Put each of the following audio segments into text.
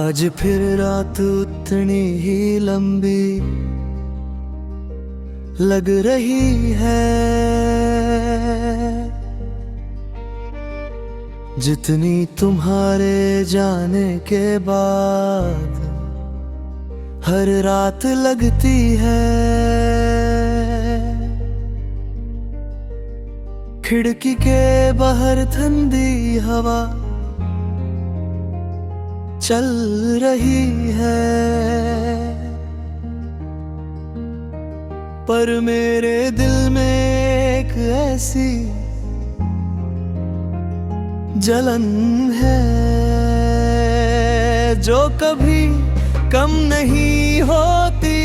आज फिर रात उतनी ही लंबी लग रही है, जितनी तुम्हारे जाने के बाद हर रात लगती है। खिड़की के बाहर ठंडी हवा चल रही है, पर मेरे दिल में एक ऐसी जलन है जो कभी कम नहीं होती।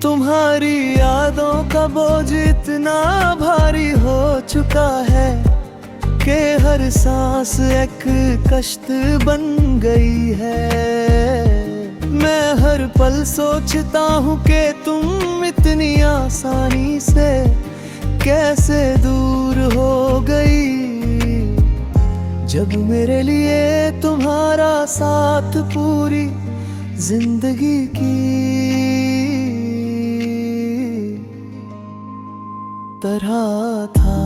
तुम्हारी यादों का बोझ इतना भारी हो चुका है कि हर सांस एक कश्त बन गई है। मैं हर पल सोचता हूँ कि तुम इतनी आसानी से कैसे दूर हो गई, जब मेरे लिए तुम्हारा साथ पूरी जिंदगी की तरह था।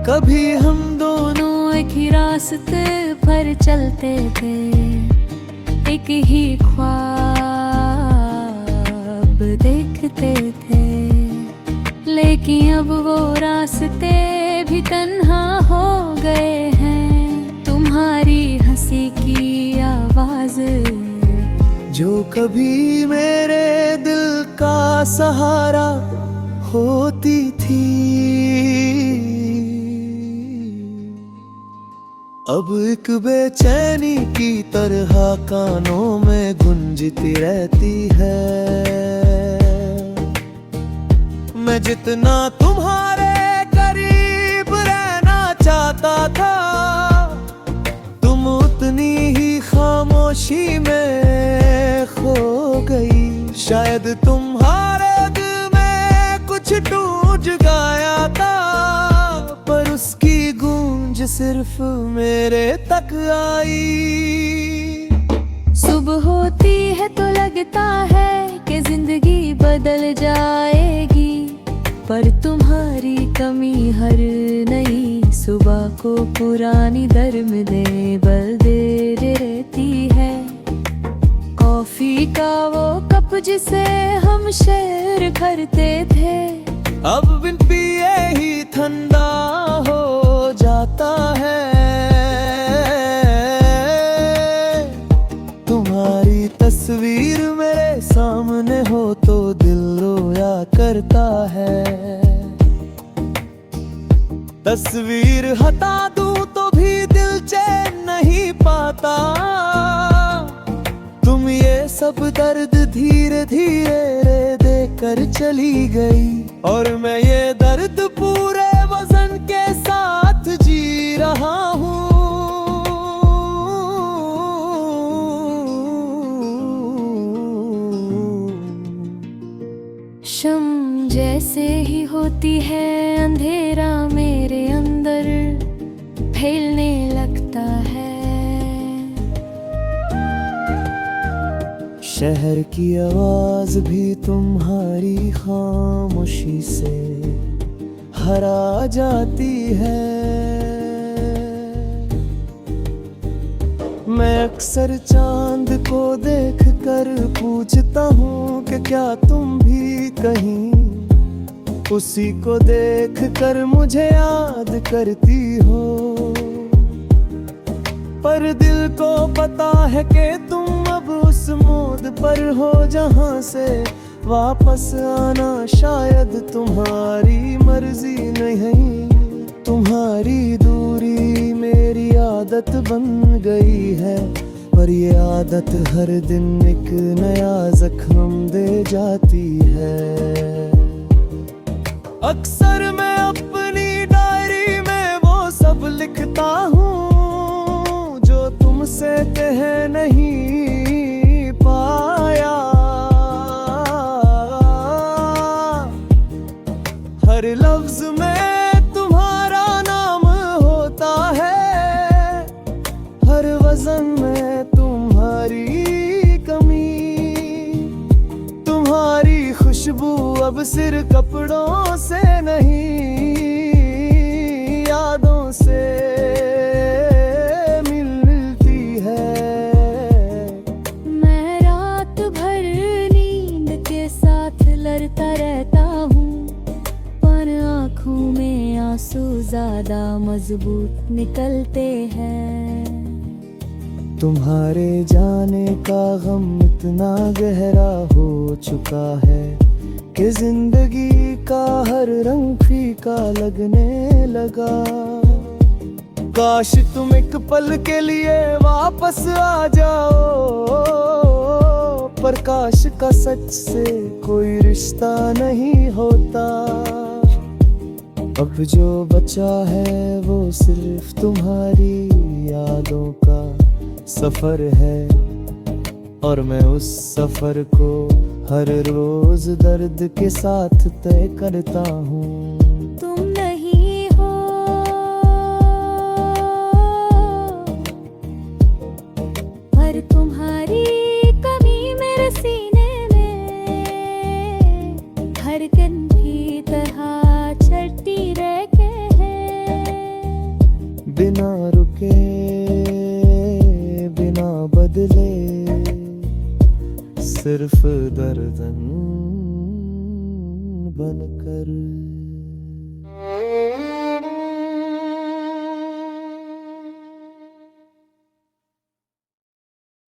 कभी हम दोनों एक ही रास्ते पर चलते थे, एक ही ख्वाब देखते थे, लेकिन अब वो रास्ते भी तन्हा हो गए हैं। तुम्हारी हंसी की आवाज जो कभी मेरे दिल का सहारा होती थी, अब एक बेचैनी की तरह कानों में गूंजती रहती है। मैं जितना तुम्हारे करीब रहना चाहता था, तुम उतनी ही खामोशी में खो गई। शायद तुम्हारे दिल में कुछ टूट गया था, पर उसकी गूंज सिर्फ मेरे तक आई। सुबह होती है तो लगता है कि जिंदगी बदल जाएगी, पर तुम्हारी कमी हर नई सुबह को पुरानी दर्द बल दे रहती है। कॉफी का वो कप जिसे हम शेयर करते थे, अब बिन पिए ही ठंडा हो जाता है। तुम्हारी तस्वीर मेरे सामने हो तो दिल रोया करता है। तस्वीर हटा दूं तो भी दिल चैन नहीं पाता। तुम ये सब दर्द धीरे धीरे देकर चली गई, और मैं ये दर्द पूरे वजन के साथ जी रहा हूँ। शम जैसे ही होती है अंधेरा मेरे अंदर फैलने लगता है। शहर की आवाज भी तुम्हारी खामोशी से हरा जाती है। मैं अक्सर चांद को देखकर पूछता हूँ कि क्या तुम भी कहीं उसी को देखकर मुझे याद करती हो, पर दिल को पता है कि तुम अब उस मोड़ पर हो जहाँ से वापस आना शायद तुम्हारी मर्जी नहीं। तुम्हारी दूरी मेरी आदत बन गई है, पर ये आदत हर दिन एक नया जख्म दे जाती है। अक्सर मैं अपनी डायरी में वो सब लिखता हूँ जो तुमसे कह नहीं पाया। हर लफ्ज में से मिलती है। मैं रात भर नींद के साथ लड़ता रहता हूँ, पर आँखों में आंसू ज्यादा मजबूत निकलते हैं। तुम्हारे जाने का गम इतना गहरा हो चुका है कि जिंदगी का हर रंग फीका लगने लगा। काश तुम एक पल के लिए वापस आ जाओ, पर काश का सच से कोई रिश्ता नहीं होता। अब जो बचा है वो सिर्फ तुम्हारी यादों का सफर है, और मैं उस सफर को हर रोज दर्द के साथ तय करता हूँ। तुम नहीं हो, पर तुम्हारी कमी मेरे सीने में धड़कन की तरह चढ़ती रह के है। बिना रुके बिना बदले सिर्फ दर्दन बनकर।